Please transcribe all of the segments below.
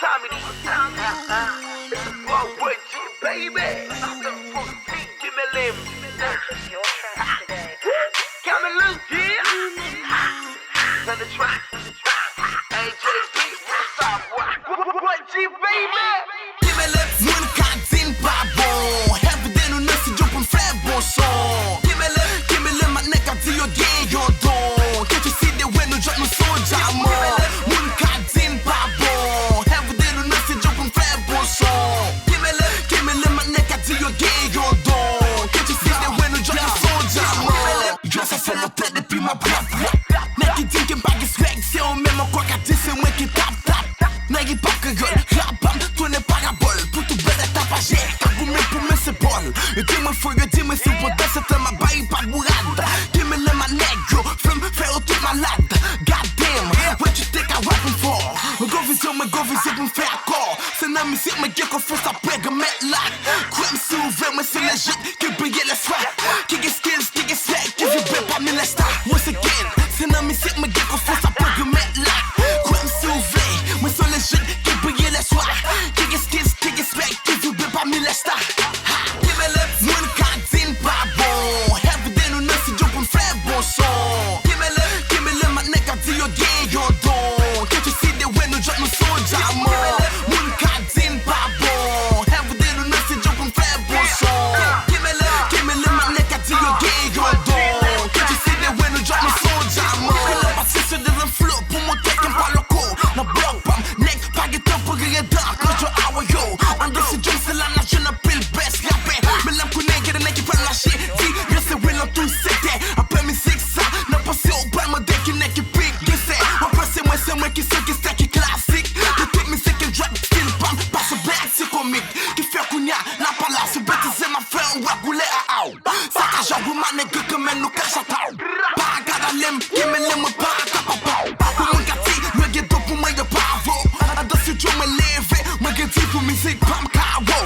time it is. It's a Broadway G, baby. Give me a limb. Purchase your tracks today. Come and look, yeah. On the track. AJB, what's up, what G, baby? Give me a limb. Mun kantin pa bon. Heavy den ou nan si jo pou m'fè bon son. Give me a limb, ma nek ap di yo gen yo don. Can't you see the way nou drop nou son jamon? Mun kantin pa bon. Heavy den ou nan si jo pou m'fè bon son. Give me a limb, ma nek ap di yo gen yo don. Can't you see the way nou drop nou son jamon? Yo sa fè lote depi ma brap. Nek ki din ke bagi swag, se ou men man kwa ka di se mwen ki tap. Nek ki pa ke gol, rapam, tourne parabol. Pou tou bede tapaje, kagou men pou men se bol. Yo di men fou, yo di men si pote, se te ma bayi pa bourad. Give me le ma negro, fem fè ou tout malade. God damn, what you think I rapping for? Me go vision pou m'fè akor. Se nan misik me gen kon fè sa prega met lak. Krem si ouve, mwen se legit, ki brille le swag. Ki ge skills, ki ge swag, ki vibre pa mi le star. Once again, se nan misik me gen kon fè sa prega met lak. Krem si ouve, mwen se legit, ki brille le swag. Ki ge skills, ki ge swag, ki vibre pa mi le star. Give me lip, moun kantin pa bon. Heavy den ou nan si jo pou m'fè bon son. Give me lip, ma nek ap di yo gen yo don. Can't you see the way nou drop nou son jamon? Moun kantin pa bon. Heavy den ou nan si jo pou m'fè bon son. Give me lip, ma nek ap di yo gen yo don. Can't you see the way nou drop nou son jamon? Kele pasi se devon flow pou monte kem pa loko. Na blog pam, nek pa ge tan pou gire dan. Kojo awa yo, ando si jom se la na jena pil best rappe. Me lam kounen gire nek ki pren la shit. Di, yo se win lan tou sete. Apre mizik sa, nan pase ou bay mo dek ki nek ki pik gise. Apre se mwen ki se ki stek ki klasik. Ki tip misik ki drop skill pam, pa se bag si komik. Ki fè kounya, la pala, se betize ma fè ou wak goule a aw. Sa ka jawou ma nek ke men nou ka chataw. Pa gada lim, ki me lim ou pa kapapaw. Pou mwen gati, mwen ge do pou mwen ge pavo. Ado si jo mwen leve, mwen ge di pou mizik pam kawo.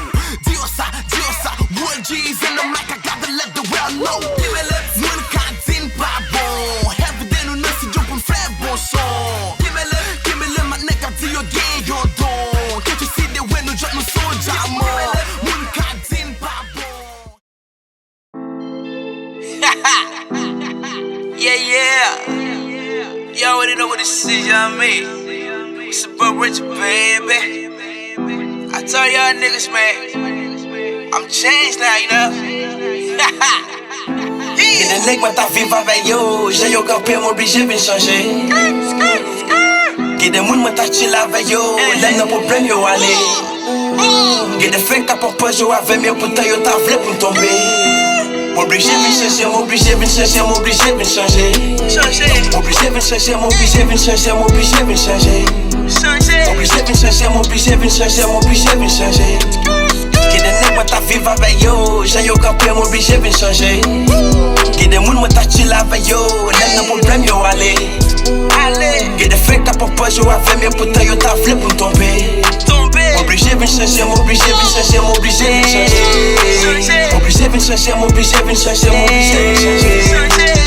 Diosa, wood G's in the mic, I gotta let the world know. Give me lip, moun kantin pa bon. Heavy den ou nan si jo pou m'fè bon son. Give me lip, ma nek ap di yo gen yo don. Can't you see the way nou drop nou son jamon? Moun kantin pa bon. Yeah. You already know what this is, you know what I mean? It's about Rich, baby. I tell y'all niggas, man, I'm changed now, you know? Gede nek mwen ta viv avè yo. Jè yo kampe m'oblige vin chanje. Gede moun mwen ta chill avè yo. Lèm nan problem yo ale. Gede fèk ta popoj yo avè mè pou ta yo ta vle pou m'tombe. M'oblige vin chanje, m'oblige vin chanje, m'oblige vin chanje. M'oblige vin chanje, m'oblige vin chanje, m'oblige vin chanje. M'oblige vin chanje, m'oblige vin chanje, m'oblige vin chanje. Gede nek mwen ta viv avè yo. Jè yo kampe m'oblige vin chanje. Gede moun mwen ta chill avè yo. Lèm nan problem yo ale. Gede fèk ta popoj yo avè mè pou ta yo ta vle pou m'tombe. M'oblige vin chanje, m'oblige vin chanje, m'oblige vin chanje. M'oblige vin chanje, m'oblige vin chanje, m'oblige vin chanje.